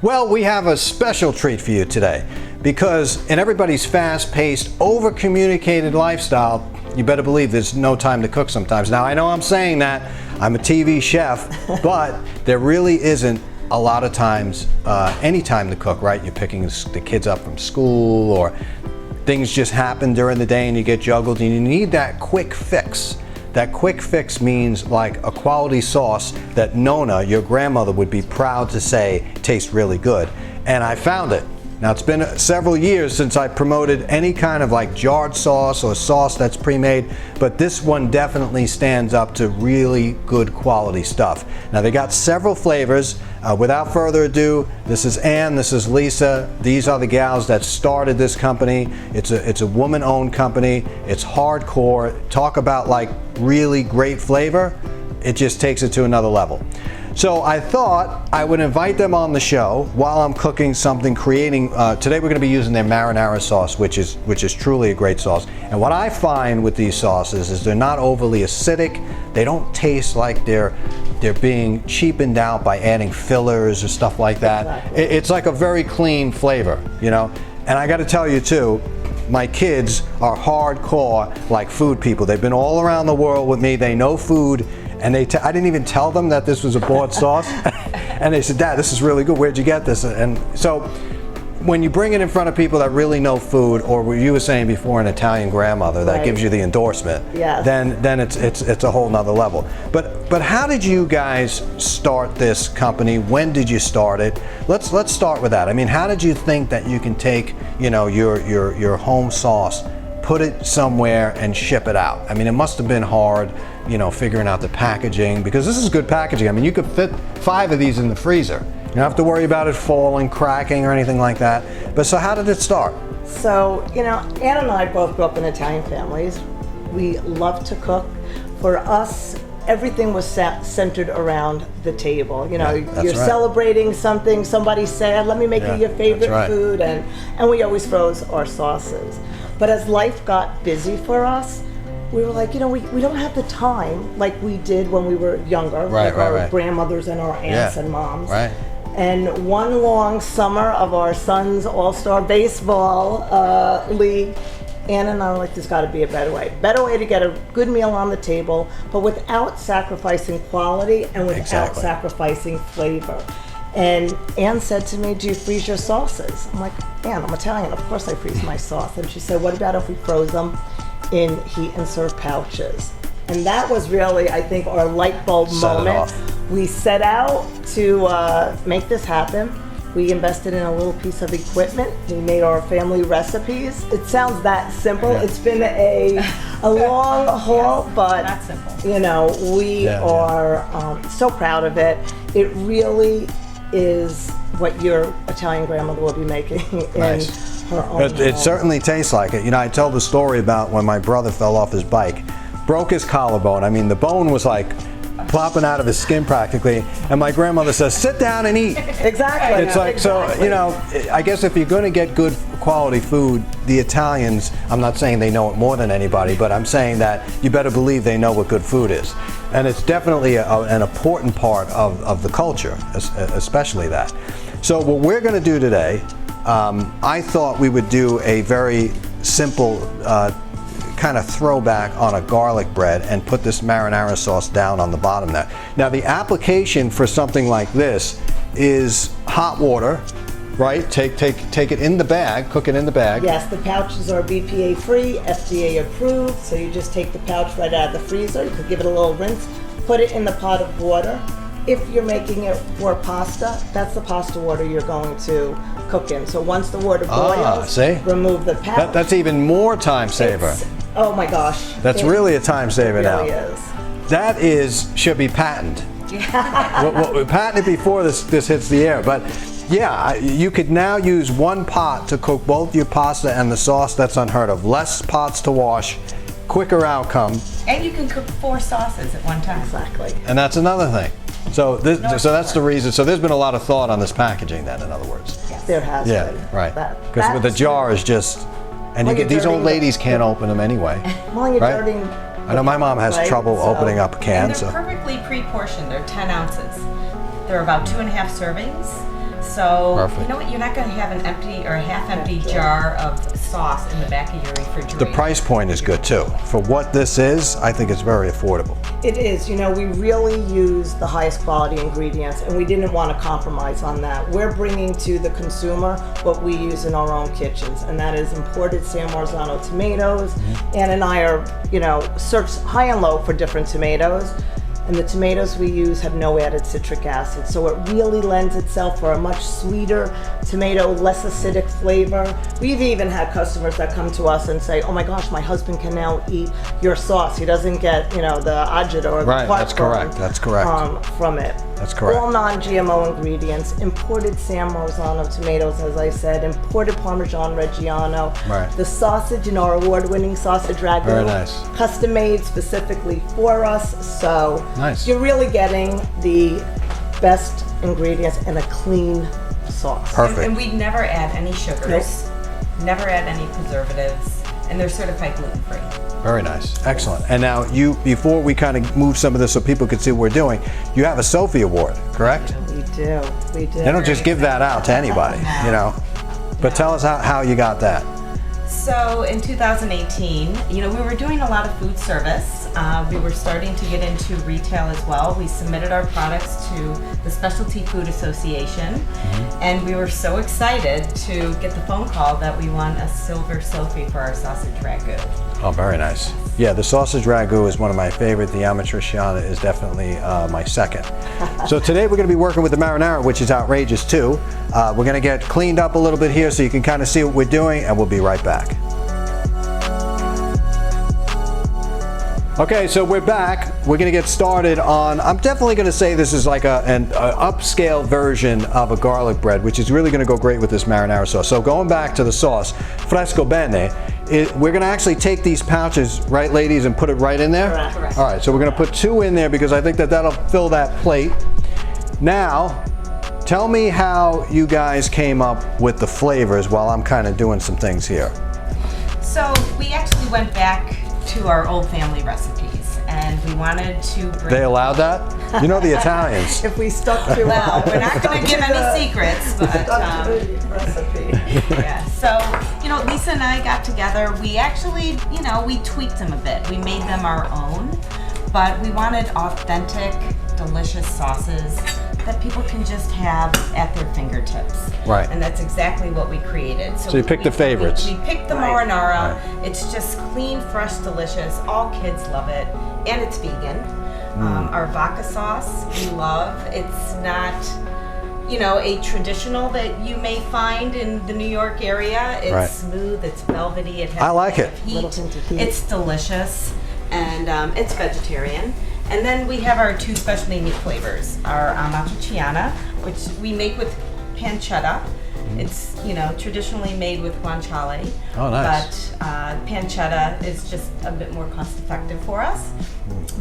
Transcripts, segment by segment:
Well, we have a special treat for you today because in everybody's fast-paced, over-communicated lifestyle, you better believe there's no time to cook sometimes. Now, I know I'm saying that, I'm a TV chef, but there really isn't a lot of times, any time to cook, right? You're picking the kids up from school, or things just happen during the day and you get juggled, and you need that quick fix. That quick fix means like a quality sauce that Nona, your grandmother, would be proud to say tastes really good. And I found it. Now, it's been several years since I promoted any kind of like jarred sauce or sauce that's pre-made, but this one definitely stands up to really good quality stuff. Now, they got several flavors. Without further ado, this is Ann, this is Lisa. These are the gals that started this company. It's a woman-owned company. It's hardcore. Talk about like really great flavor. It just takes it to another level. So I thought I would invite them on the show while I'm cooking something, creating, today we're going to be using their marinara sauce, which is truly a great sauce. And what I find with these sauces is they're not overly acidic. They don't taste like they're being cheapened out by adding fillers or stuff like that. Exactly. It's like a very clean flavor, you know. And I got to tell you too, my kids are hardcore like food people. They've been all around the world with me. They know food. And I didn't even tell them that this was a bought sauce. And they said, Dad, this is really good. Where'd you get this? And so when you bring it in front of people that really know food, or what you were saying before, an Italian grandmother that gives you the endorsement, yes, then it's a whole nother level. But how did you guys start this company? When did you start it? Let's start with that. I mean, how did you think that you can take, you know, your home sauce, put it somewhere and ship it out? I mean, it must have been hard, you know, figuring out the packaging, because this is good packaging. I mean, you could fit 5 of these in the freezer. You don't have to worry about it falling, cracking, or anything like that. But so how did it start? So, you know, Ann and I both grew up in Italian families. We love to cook. For us, everything was centered around the table. You know, you're celebrating something, somebody said, let me make you your favorite food, and we always froze our sauces. But as life got busy for us, we were like, you know, we don't have the time like we did when we were younger, our grandmothers and our aunts and moms. Right. And one long summer of our son's all-star baseball league, Ann and I were like, there's got to be a better way to get a good meal on the table, but without sacrificing quality and without sacrificing flavor. And Ann said to me, do you freeze your sauces? I'm like, Ann, I'm Italian, of course I freeze my sauce. And she said, what about if we froze them in heat and serve pouches? And that was really, I think, our light bulb moment. We set out to make this happen. We invested in a little piece of equipment. We made our family recipes. It sounds that simple. It's been a long haul, but not simple. You know, we are so proud of it. It really is what your Italian grandmother will be making in her own home. It certainly tastes like it. You know, I tell the story about when my brother fell off his bike, broke his collarbone. I mean, the bone was like plopping out of his skin practically, and my grandmother says, sit down and eat. Exactly. It's like, so, you know, I guess if you're going to get good quality food, the Italians, I'm not saying they know it more than anybody, but I'm saying that you better believe they know what good food is. And it's definitely an important part of the culture, especially that. So what we're going to do today, I thought we would do a very simple kind of throwback on a garlic bread and put this marinara sauce down on the bottom there. Now, the application for something like this is hot water, right? Take it in the bag, cook it in the bag. Yes, the pouches are BPA free, FDA approved, so you just take the pouch right out of the freezer, you can give it a little rinse, put it in the pot of water. If you're making it for pasta, that's the pasta water you're going to cook in. So once the water boils, remove the pouch. That's even more time saver. Oh my gosh. That's really a time saver now. It really is. That should be patented. We'll patent it before this hits the air. But yeah, you could now use one pot to cook both your pasta and the sauce. That's unheard of. Less pots to wash, quicker outcome. And you can cook 4 sauces at one time. Exactly. And that's another thing. So that's the reason. So there's been a lot of thought on this packaging then, in other words. Yes. There has been. Yeah, right. Because with the jar is just, and these old ladies can't open them anyway. Well, you're dirtying. I know my mom has trouble opening up a can. And they're perfectly pre-portioned. They're 10 ounces. They're about 2.5 servings. So, Perfect. you know what? You're not going to have an empty or a half-empty jar of sauce in the back of your refrigerator. The price point is good too. For what this is, I think it's very affordable. It is. You know, we really use the highest quality ingredients, and we didn't want to compromise on that. We're bringing to the consumer what we use in our own kitchens, and that is imported San Marzano tomatoes. Ann and I are, you know, search high and low for different tomatoes. And the tomatoes we use have no added citric acid, so it really lends itself for a much sweeter tomato, less acidic flavor. We've even had customers that come to us and say, "Oh my gosh, my husband can now eat your sauce. He doesn't get, you know, the agita or the Right, that's heartburn, correct, that's correct. From it." That's correct. All non-GMO ingredients, imported San Marzano tomatoes, as I said, imported Parmesan Reggiano. Right. The sausage, you know, our award-winning sausage ragu. Very nice. Custom made specifically for us, so Nice. you're really getting the best ingredients and a clean sauce. Perfect. And we never add any sugars, never add any preservatives, and they're certified gluten-free. Very nice. Excellent. And now you, before we kind of move some of this so people can see what we're doing, you have a Sophie Award, correct? We do. They don't just give that out to anybody, you know. But tell us how you got that. So in 2018, you know, we were doing a lot of food service. We were starting to get into retail as well. We submitted our products to the Specialty Food Association, and we were so excited to get the phone call that we won a Silver Sophie for our sausage ragu. Oh, very nice. Yeah, the sausage ragu is one of my favorite. The amatriciana is definitely my second. So today we're going to be working with the marinara, which is outrageous too. We're going to get cleaned up a little bit here so you can kind of see what we're doing, and we'll be right back. Okay, so we're back. We're going to get started on, I'm definitely going to say this is like an upscale version of a garlic bread, which is really going to go great with this marinara sauce. So going back to the sauce, Fresco Bene, we're going to actually take these pouches, right ladies, and put it right in there? Correct. All right, so we're going to put 2 in there because I think that'll fill that plate. Now, tell me how you guys came up with the flavors while I'm kind of doing some things here. So we actually went back to our old family recipes, and we wanted to bring... They allowed that? You know the Italians. If we stuck to Well, we're not going to give any secrets, but recipe. yeah. So, you know, Lisa and I got together. We actually, you know, we tweaked them a bit. We made them our own, but we wanted authentic, delicious sauces that people can just have at their fingertips. Right. And that's exactly what we created. So you picked the favorites. We picked the marinara. It's just clean, fresh, delicious. All kids love it, and it's vegan. Our vodka sauce we love. It's not, you know, a traditional that you may find in the New York area. It's Right. smooth. It's velvety. It has I like a it. bit of heat. Little hint of heat. It's delicious, and it's vegetarian. And then we have our 2 specialty meat flavors, our amatriciana, which we make with pancetta. It's, you know, traditionally made with guanciale. Oh, nice. But pancetta is just a bit more cost effective for us.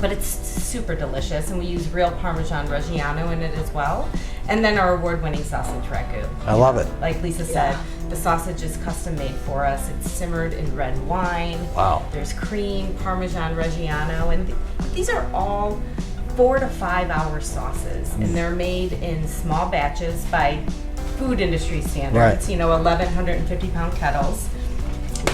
But it's super delicious, and we use real Parmesan Reggiano in it as well. And then our award-winning sausage ragu. I love it. Like Lisa said, the sausage is custom made for us. It's simmered in red wine. Wow. There's cream, Parmesan Reggiano, and these are all 4 to 5 hour sauces, and they're made in small batches by food industry standards. Right. You know, 1,150-pound kettles,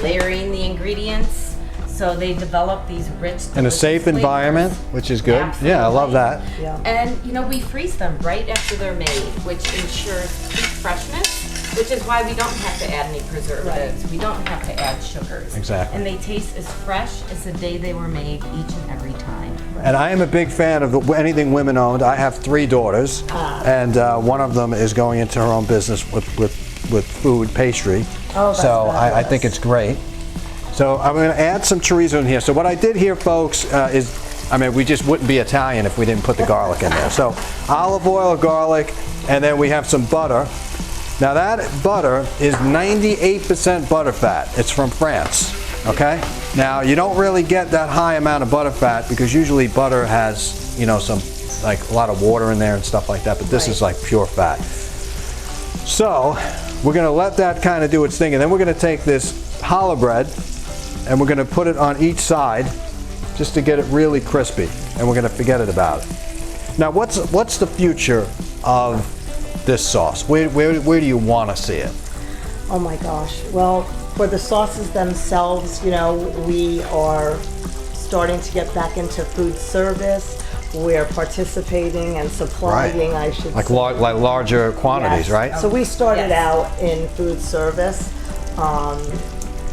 layering the ingredients. So they develop these rich, In a safe delicious environment, flavors. which is good. Absolutely. Yeah, I love that. Yeah. And, you know, we freeze them right after they're made, which ensures peak freshness, which is why we don't have to add any preservatives. We don't have to add sugars. Exactly. And they taste as fresh as the day they were made each and every time. And I am a big fan of anything women owned. I have 3 daughters, and one of them is going into her own business with food, pastry. Oh, that's so I fabulous. think it's great. So I'm going to add some chorizo in here. So what I did here, folks, is, I mean, we just wouldn't be Italian if we didn't put the garlic in there. So olive oil, garlic, and then we have some butter. Now that butter is 98% butter fat. It's from France, okay? Now you don't really get that high amount of butter fat because usually butter has, you know, some, like a lot of water in there and stuff like that, but this is like pure fat. So we're gonna let that kind of do its thing, and then we're gonna take this challah bread and we're gonna put it on each side just to get it really crispy, and we're gonna forget it about it. Now what's the future of this sauce? Where do you want to see it? Oh my gosh. Well, for the sauces themselves, you know, we are starting to get back into food service. We're participating and supplying, I should Like say. like larger quantities, Yes. right? So we started Yes. out in food service,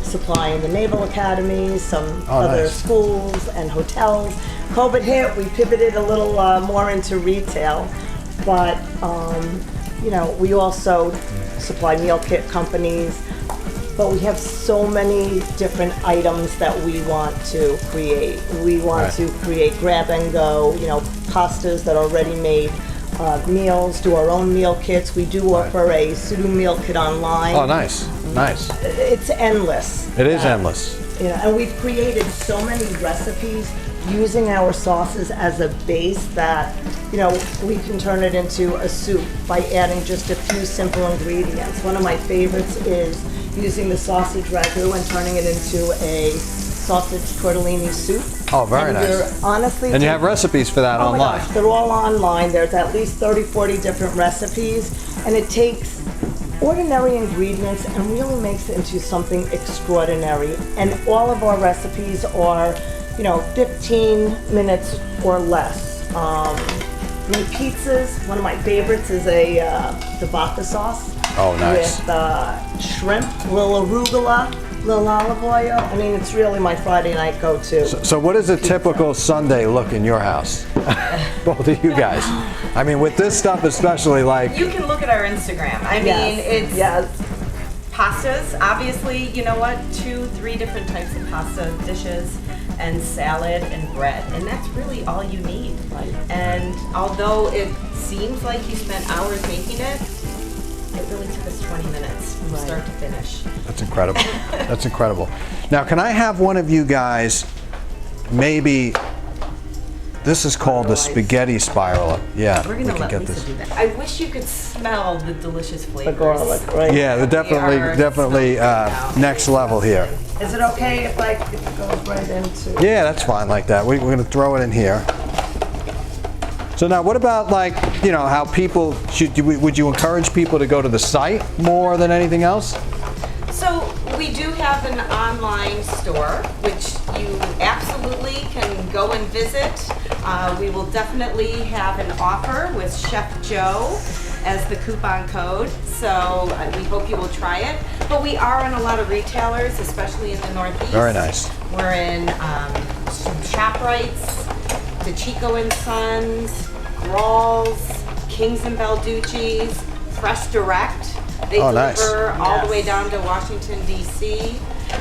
supplying the Naval Academy, some other nice. schools and hotels. COVID hit, we pivoted a little more into retail, but you know, we also supply meal kit companies. But we have so many different items that we want to create. We want Right. to create grab and go, you know, pastas that are ready-made meals, do our own meal kits. We do offer a pseudo meal kit online. Oh, nice, nice. It's endless. It is endless. You know, and we've created so many recipes using our sauces as a base that, you know, we can turn it into a soup by adding just a few simple ingredients. One of my favorites is using the sausage ragu and turning it into a sausage tortellini soup. Oh, very And nice. you're honestly, And you have recipes for that oh my online. gosh, they're all online. There's at least 30, 40 different recipes, and it takes ordinary ingredients and really makes it into something extraordinary. And all of our recipes are, you know, 15 minutes or less. My pizzas, one of my favorites is a tabaka sauce. Oh, nice. With shrimp, little arugula, little olive oil. I mean, it's really my Friday night go-to. So what does a typical Sunday look in your house? Both of you guys. I mean, with this stuff especially, like, You can look at our Instagram. I mean, Yes, it's yes. pastas, obviously, you know what, 2-3 different types of pasta dishes, and salad and bread, and that's really all you need. Right. And although it seems like you spent hours making it, it really took us 20 minutes from Right. start to finish. that's incredible. That's incredible. Now, can I have one of you guys, maybe, this is called the spaghetti spiral. Yeah, We're we gonna can let get Lisa this. do that. I wish you could smell the delicious The flavors. garlic, right? Yeah, they're definitely, They are definitely next level here. Is it okay if it goes right into? Yeah, that's fine like that. We're going to throw it in here. So now, what about, like, you know, how people would you encourage people to go to the site more than anything else? So we do have an online store, which you absolutely can go and visit. We will definitely have an offer with Chef Joe as the coupon code, so we hope you will try it. But we are in a lot of retailers, especially in the Northeast. Very nice. We're in some ShopRites, DeChico and Sons, Rawls, Kings and Balducci's, Fresh Direct. They Oh, nice. deliver all the way Yes. down to Washington, D.C.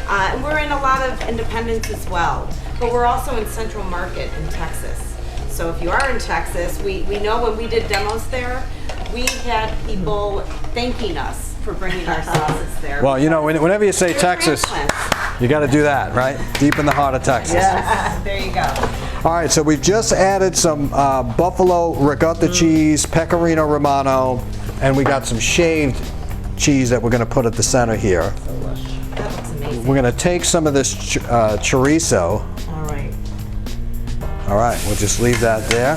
And we're in a lot of independents as well. But we're also in Central Market in Texas. So if you are in Texas, we know when we did demos there, we had people thanking us for bringing our sauces there. Well, you know, whenever you say They're Texas, transplants. you got to do that, right? Deep in the heart of Texas. There you go. All right, so we've just added some buffalo ricotta cheese, pecorino romano, and we got some shaved cheese that we're going to put at the center here. That looks amazing. We're going to take some of this chorizo. All right. All right, we'll just leave that there.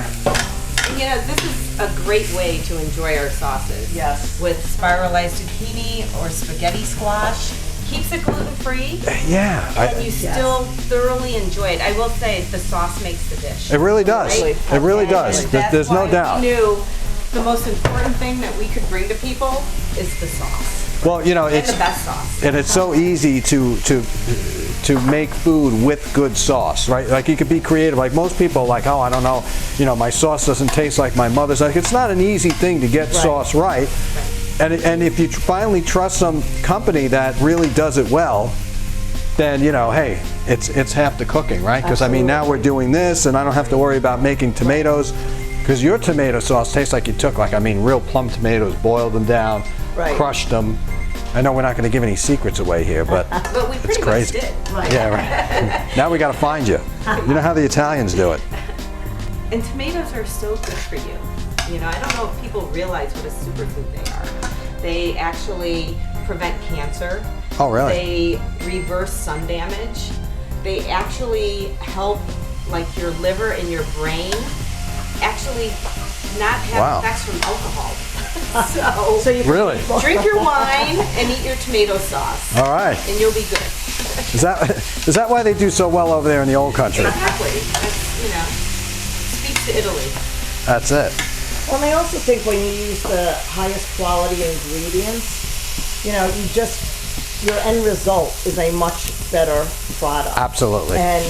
You know, this is a great way to enjoy our sauces. Yes. With spiralized zucchini or spaghetti squash. Keeps it gluten-free, Yeah, and you still thoroughly enjoy it. I will say, the sauce makes the dish. it really does. Right? It really And does. that's There's no why doubt. We knew the most important thing that we could bring to people is the sauce. Well, you know, And it's the best sauce. and it's so easy to make food with good sauce, right? Like, you could be creative. Like, most people are like, oh, I don't know, you know, my sauce doesn't taste like my mother's. Like, it's not an easy thing to get sauce right. And if you finally trust some company that really does it well, then, you know, hey, it's half the cooking, right? Because I mean, now we're doing this, and I don't have to worry about making tomatoes. Because your tomato sauce tastes like you took, like, I mean, real plum tomatoes, boiled them down, Right. crushed them. I know we're not going to give any secrets away here, but But we it's pretty crazy. much did. Right. Yeah, right. Now we got to find you. You know how the Italians do it. And tomatoes are so good for you. You know, I don't know if people realize what a superfood they are. They actually prevent cancer. Oh, really? They reverse sun damage. They actually help, like, your liver and your brain actually not have Wow. effects from alcohol. So you Really? Drink your wine and eat your tomato sauce, All right. and you'll be good. Is that why they do so well over there in the old country? Exactly. That's, speaks to Italy. That's it. Well, and I also think when you use the highest quality ingredients, your end result is a much better product. Absolutely. And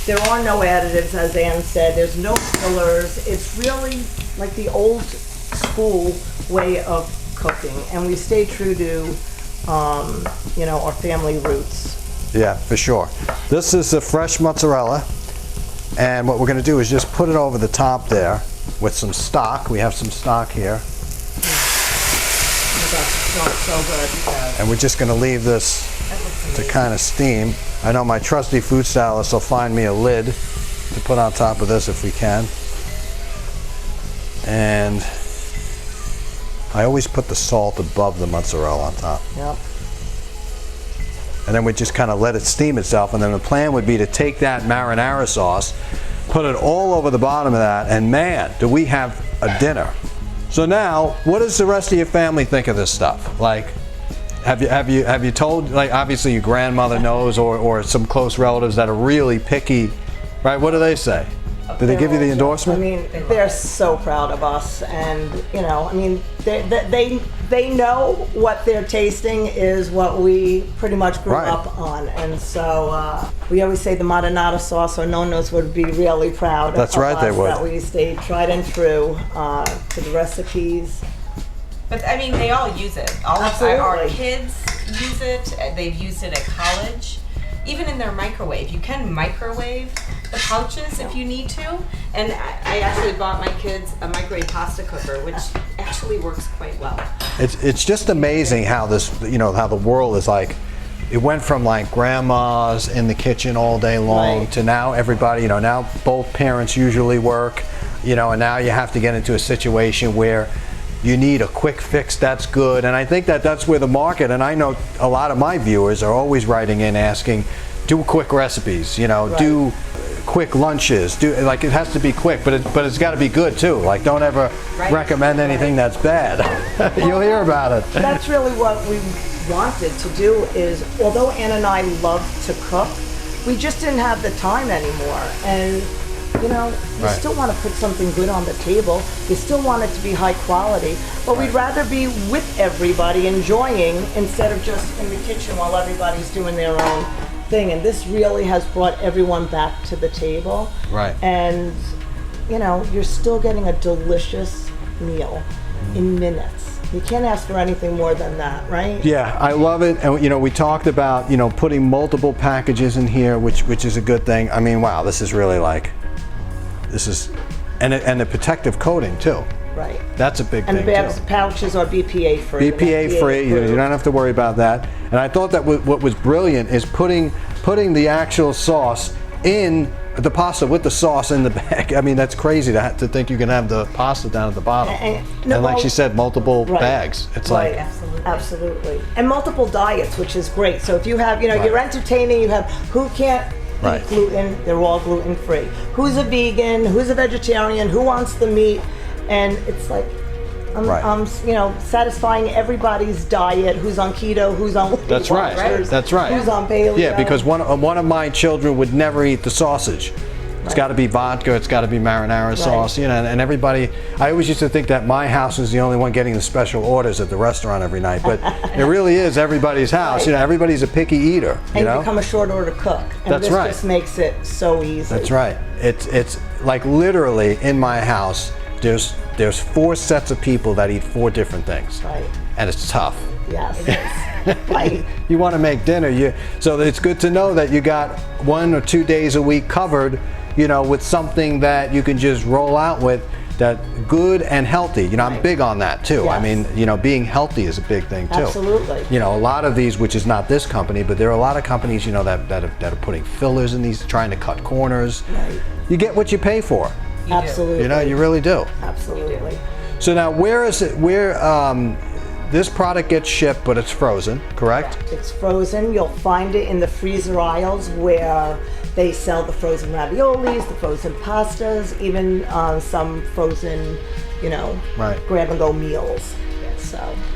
there are no additives, as Ann said. There's no fillers. It's really like the old school way of cooking, and we stay true to, our family roots. Yeah, for sure. This is the fresh mozzarella, and what we're going to do is just put it over the top there with some stock. We have some stock here, That smells so good. and we're just going to leave this to kind of steam. I know my trusty food stylist will find me a lid to put on top of this if we can. And I always put the salt above the mozzarella on top. Yep. And then we just kind of let it steam itself, and then the plan would be to take that marinara sauce, put it all over the bottom of that, and man, do we have a dinner. So now, what does the rest of your family think of this stuff? Like, have you told, like, obviously your grandmother knows, or some close relatives that are really picky, right? What do they say? Did they give you the endorsement? I mean, they're so proud of us, and they know what they're tasting is what we pretty much grew Right. up on, and so we always say the marinara sauce or nonnos would be really proud That's of right, us they would. that we stayed tried and true to the recipes. But I mean, they all use it. All of our Absolutely. kids use it. They've used it at college. Even in their microwave. You can microwave the pouches if you need to. And I actually bought my kids a microwave pasta cooker, which actually works quite well. It's just amazing how this, how the world is like, it went from like grandmas in the kitchen all day long Right. to now everybody, now both parents usually work, and now you have to get into a situation where you need a quick fix that's good. And I think that's where the market, and I know a lot of my viewers are always writing in asking, do quick recipes, do quick lunches, like it has to be quick, but it's got to be good too. Like, don't ever recommend anything that's bad. You'll hear about it. That's really what we wanted to do is, although Ann and I love to cook, we just didn't have the time anymore. And you Right. still want to put something good on the table. You still want it to be high quality, but we'd rather be with everybody enjoying instead of just in the kitchen while everybody's doing their own thing. And this really has brought everyone back to the table. Right. And you're still getting a delicious meal in minutes. You can't ask for anything more than that, right? Yeah, I love it. And we talked about putting multiple packages in here, which is a good thing. I mean, wow, this is really like, and the protective coating too. Right. That's a big And thing the bags, too. pouches are BPA free. BPA free. You don't have to worry about that. And I thought that what was brilliant is putting the actual sauce in the pasta with the sauce in the bag. I mean, that's crazy to think you can have the pasta down at the bottom. And like she said, multiple Right. bags. It's Right. like, Absolutely. And multiple diets, which is great. So if you have, you're entertaining, you have who can't Right. eat gluten, they're all gluten free. Who's a vegan, who's a vegetarian, who wants the meat? And it's like, Right. I'm satisfying everybody's diet, who's on keto, who's on Weight That's right. Watchers, That's right. who's on paleo. yeah, because one of my children would never eat the sausage. It's got to be vodka, it's got to be marinara sauce, and everybody, I always used to think that my house was the only one getting the special orders at the restaurant every night, but it really is everybody's house. Right. Everybody's a picky eater, And you become a short order cook. And That's this right. just makes it so easy. That's right. It's like literally in my house, there's 4 sets of people that eat 4 different things. Right. And it's tough. Yes. Right. You want to make dinner, so it's good to know that you got 1 or 2 days a week covered, with something that you can just roll out with, that good and healthy. I'm big on that too. I Yes. mean, being healthy is a big thing too. Absolutely. A lot of these, which is not this company, but there are a lot of companies, that are putting fillers in these, trying to cut corners. Right. You get what you pay for. Absolutely. You really do. Absolutely. So now, where is it? This product gets shipped, but it's frozen, correct? It's frozen. You'll find it in the freezer aisles where they sell the frozen raviolis, the frozen pastas, even some frozen, Right. grab-and-go meals.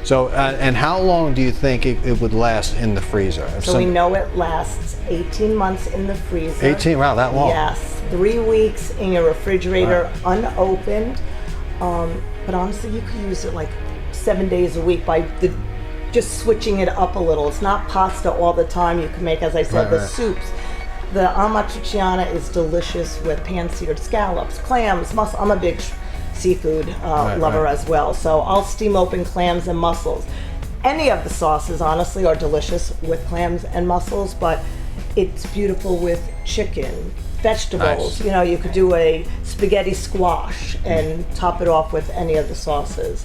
So, and how long do you think it would last in the freezer? So we know it lasts 18 months in the freezer. 18, wow, that long. Yes, 3 weeks in your refrigerator, unopened. But honestly, you could use it like 7 days a week by just switching it up a little. It's not pasta all the time. You can make, as I said, the soups. The amatriciana is delicious with pan-seared scallops, clams, mussels. I'm a big seafood lover as well, so I'll steam open clams and mussels. Any of the sauces, honestly, are delicious with clams and mussels, but it's beautiful with chicken, vegetables. Nice. You know, you could do a spaghetti squash and top it off with any of the sauces.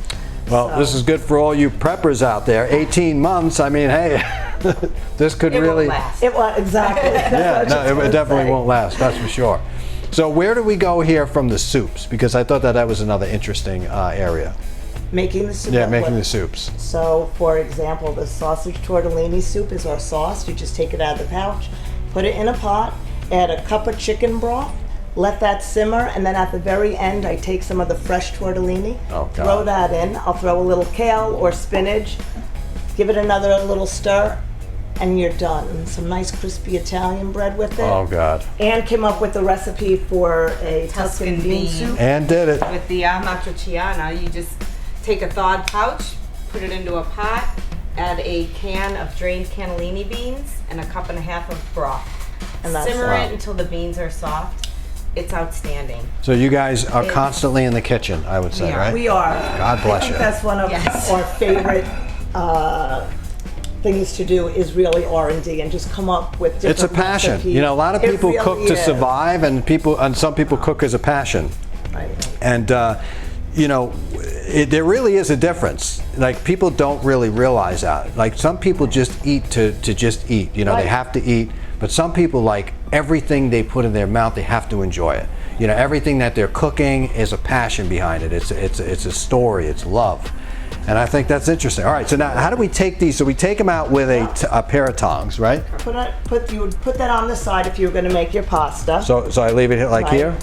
Well, this is good for all you preppers out there. 18 months, I mean, hey, this could really... Won't last. It was, exactly. Yeah, no, it definitely won't last, that's for sure. So where do we go here from the soups? Because I thought that was another interesting area. Making the soup. Yeah, making the soups. So, for example, the sausage tortellini soup is our sauce. You just take it out of the pouch, put it in a pot, add a cup of chicken broth, let that simmer, and then at the very end, I take some of the fresh tortellini, throw that in. I'll throw a little kale or spinach, give it another little stir, and you're done. And some nice crispy Italian bread with it. Oh, God. Anne came up with the recipe for a Tuscan bean soup. Anne did it. With the amatriciana, you just take a thawed pouch, put it into a pot, add a can of drained cannellini beans, and a cup and a half of broth. And that's Simmer it until the beans are soft. It's outstanding. So you guys are constantly in the kitchen, I would say, We are. right? We are. God bless I think you. that's one of Yes. our favorite things to do is really R&D and just come up with different It's a passion. recipes. You know, a lot of It people really cook to is. survive, and some people cook as a passion. Right. And you know, there really is a difference. Like, people don't really realize that. Like, some people just eat to just eat. You know, they Right. have to eat. But some people, like, everything they put in their mouth, they have to enjoy it. You know, everything that they're cooking is a passion behind it. It's a story. It's love. And I think that's interesting. All right, so now how do we take these? So we take them out with a pair of tongs, right? You would put that on the side if you were going to make your pasta. So I leave it like Right. here?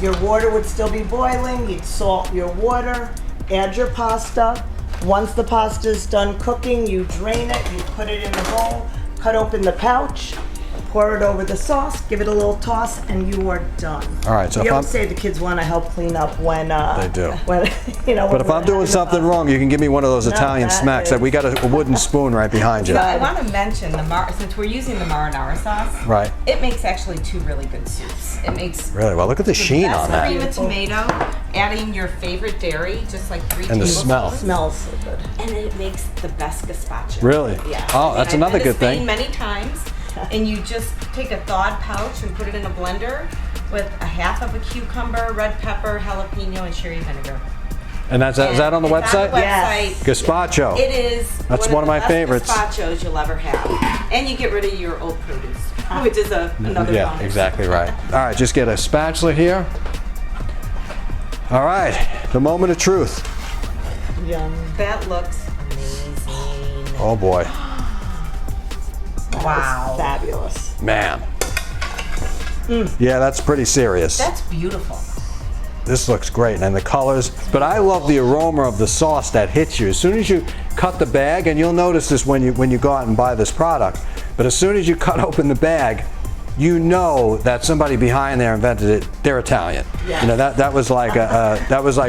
Your water would still be boiling. You'd salt your water, add your pasta. Once the pasta is done cooking, you drain it, you put it in the bowl, cut open the pouch, pour it over the sauce, give it a little toss, and you are done. All right, so you if always I'm- say the kids want to help clean up when They do. When you know. But if I'm doing something wrong, you can give me one of those Italian that smacks. is- We got a wooden spoon right behind you. So I want to mention since we're using the marinara sauce, Right. it makes actually 2 really good soups. It makes Really? Well, look at the sheen best on that. cream of tomato, adding your favorite dairy, just like 3 And the tablespoons. smell. Smells so good. And it makes the best gazpacho. Really? Yeah. Oh, that's And I've another been to good thing. Spain many times, and you just take a thawed pouch and put it in a blender with a half of a cucumber, red pepper, jalapeno, and sherry vinegar. And is that on the It's website? On the Yes. website. Gazpacho. It is. That's one of my the favorites. best gazpachos you'll ever have, and you get rid of your old produce, which is another Yeah, bonus. exactly right. All right, just get a spatula here. All right, the moment of truth. Yum. That looks amazing. Oh boy, Wow. Fabulous. man. Yeah, that's pretty serious. That's beautiful. This looks great, and the colors. But I love the aroma of the sauce that hits you. As soon as you cut the bag, and you'll notice this when you go out and buy this product, but as soon as you cut open the bag, you know that somebody behind there invented it. They're Italian. Yes. You know, that was like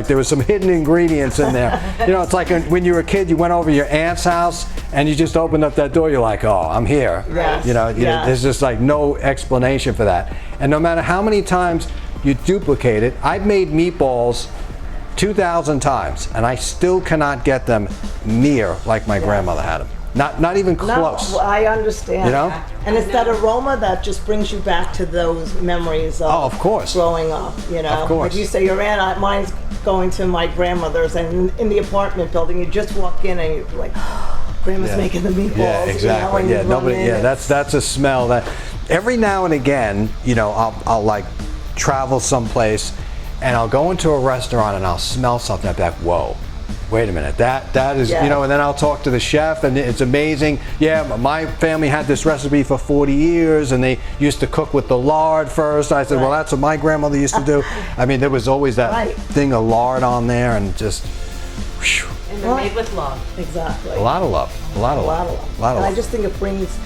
there was some hidden ingredients in there. You know, it's like when you were a kid, you went over to your aunt's house and you just opened up that door. You're like, oh, I'm here. Yes. You know, Yes. there's just like no explanation for that. And no matter how many times you duplicate it, I've made meatballs 2,000 times, and I still cannot get them near like my grandmother had them. Not even close. No, I understand. You know? And it's that aroma that just brings you back to those memories of, Oh, of course. growing up, you know? Of course. Like you say, your aunt, mine's going to my grandmother's, and in the apartment building, you just walk in and you're like, Grandma's Yeah. making the meatballs. Yeah, exactly. You know, Yeah, and you run nobody. in Yeah, and- that's a smell that every now and again, you know, I'll like travel someplace, and I'll go into a restaurant and I'll smell something. I'll be like, whoa. Wait a minute, that is, Yeah. you know, and then I'll talk to the chef, and it's amazing. Yeah, my family had this recipe for 40 years, and they used to cook with the lard first. I said, well, that's what my grandmother used to do. I mean, there was always that Right. thing of lard on there, and just, whew, And they're made with love. Exactly. A lot of love. A lot of A lot love. of love. A lot of And I love. just think it brings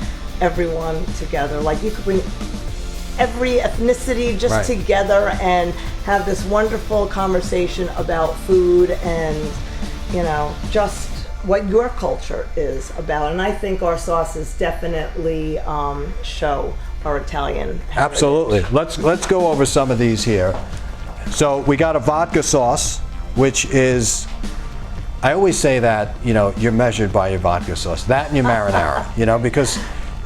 everyone together. Like you could bring every ethnicity just Right. together and have this wonderful conversation about food and, you know, just what your culture is about. And I think our sauces definitely show our Italian heritage. Absolutely. Let's go over some of these here. So we got a vodka sauce, which is, I always say that, you know, you're measured by your vodka sauce, that and your marinara, you know, because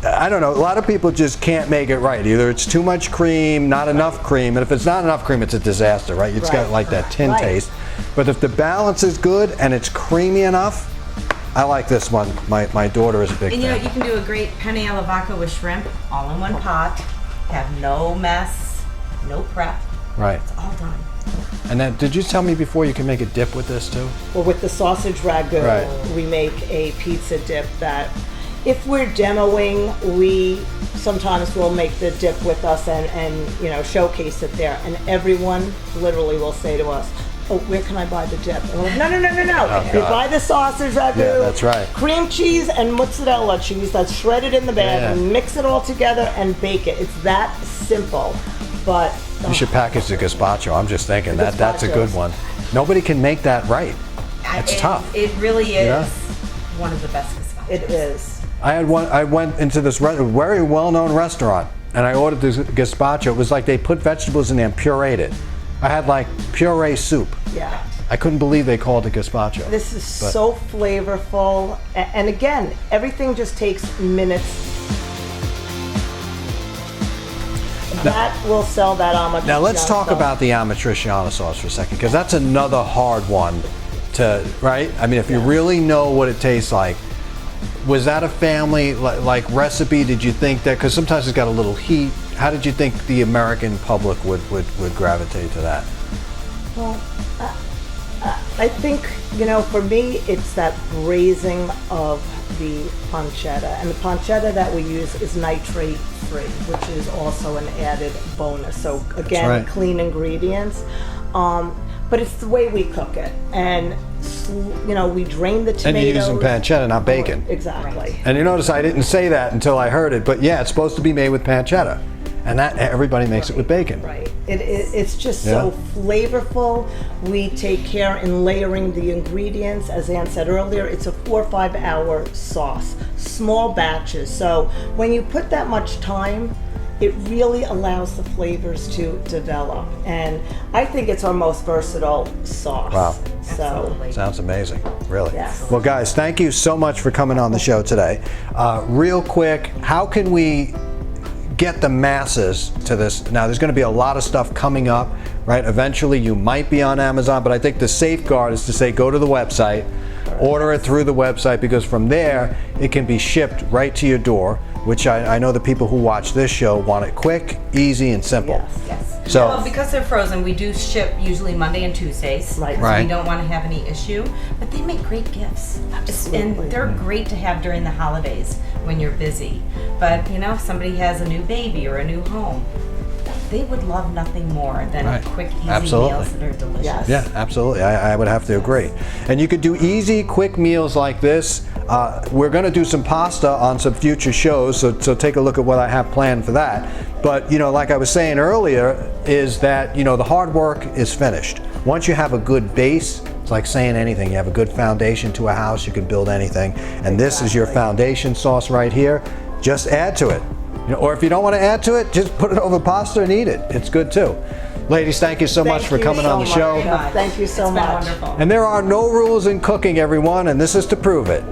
I don't know, a lot of people just can't make it right. Either it's too much cream, not enough cream, and if it's not enough cream, it's a disaster, right? It's got Right. like that tin Right. taste. But if the balance is good and it's creamy enough, I like this one. My daughter is a big And you know, fan. you can do a great penne alla vodka with shrimp, all in one pot. Have no mess, no prep. Right. It's all done. And then, did you tell me before you can make a dip with this too? Well, with the sausage ragu, Right. we make a pizza dip that, if we're demoing, we sometimes will make the dip with us and you know, showcase it there. And everyone literally will say to us, "Oh, where can I buy the dip?" And we're like, no. You God. buy the sausage ragu, Yeah, that's right. cream cheese and mozzarella cheese that's shredded in the bag, Yeah. and mix it all together and bake it. It's that simple. But You should package the gazpacho. I'm just thinking The that's a good gazpachos. one. Nobody can make that right. It's tough. It really is Yeah. one of the best gazpachos. it is. I went into this very well-known restaurant and I ordered this gazpacho. It was like they put vegetables in there and pureed it. I had like puree soup. Yeah. I couldn't believe they called it gazpacho. This is But- so flavorful, and again, everything just takes minutes. That will sell that amatriciana. Now let's talk sauce. about the amatriciana sauce for a second, because that's another hard one to, right? I mean, if you really know what it tastes like, was that a family like recipe? Did you think that, because sometimes it's got a little heat, how did you think the American public would gravitate to that? Well, I think, you know, for me, it's that braising of the pancetta. And the pancetta that we use is nitrate free, which is also an added bonus. So again, right. clean ingredients. But it's the way we cook it. And, you know, we drain the tomatoes. And you're using pancetta, not bacon. Exactly. And you notice I didn't say that until I heard it, but yeah, it's supposed to be made with pancetta. And that everybody makes it with bacon. Right. It's just Yeah. so flavorful. We take care in layering the ingredients. As Ann said earlier, it's a 4 or 5 hour sauce, small batches. So when you put that much time, it really allows the flavors to develop. And I think it's our most versatile sauce. Wow. So, Absolutely. Sounds amazing, really. Yes. Well, guys, thank you so much for coming on the show today. Real quick, how can we get the masses to this? Now, there's going to be a lot of stuff coming up, right? Eventually, you might be on Amazon, but I think the safeguard is to say go to the website, order it through the website, because from there, it can be shipped right to your door, which I know the people who watch this show want it quick, easy, and simple. yes. Yes. So- well, because they're frozen, we do ship usually Monday and Tuesdays. Right. So Right. we don't want to have any issue, but they make great gifts. Absolutely. And they're great to have during the holidays when you're busy. But you know, if somebody has a new baby or a new home, they would love nothing more than Right. quick, easy Absolutely. meals that are delicious. Yes. Yeah, absolutely. I would have to agree. And you could do easy, quick meals like this. We're going to do some pasta on some future shows, so take a look at what I have planned for that. But, you know, like I was saying earlier, is that, you know, the hard work is finished. Once you have a good base, it's like saying anything. You have a good foundation to a house, you can build anything. And this is your foundation sauce right here. Just add to it. You know, or if you don't want to add to it, just put it over pasta and eat it. It's good too. Ladies, thank you so much Thank for you coming so on the much. show. Very much. Thank you so It's been much. wonderful. And there are no rules in cooking, everyone, and this is to prove it.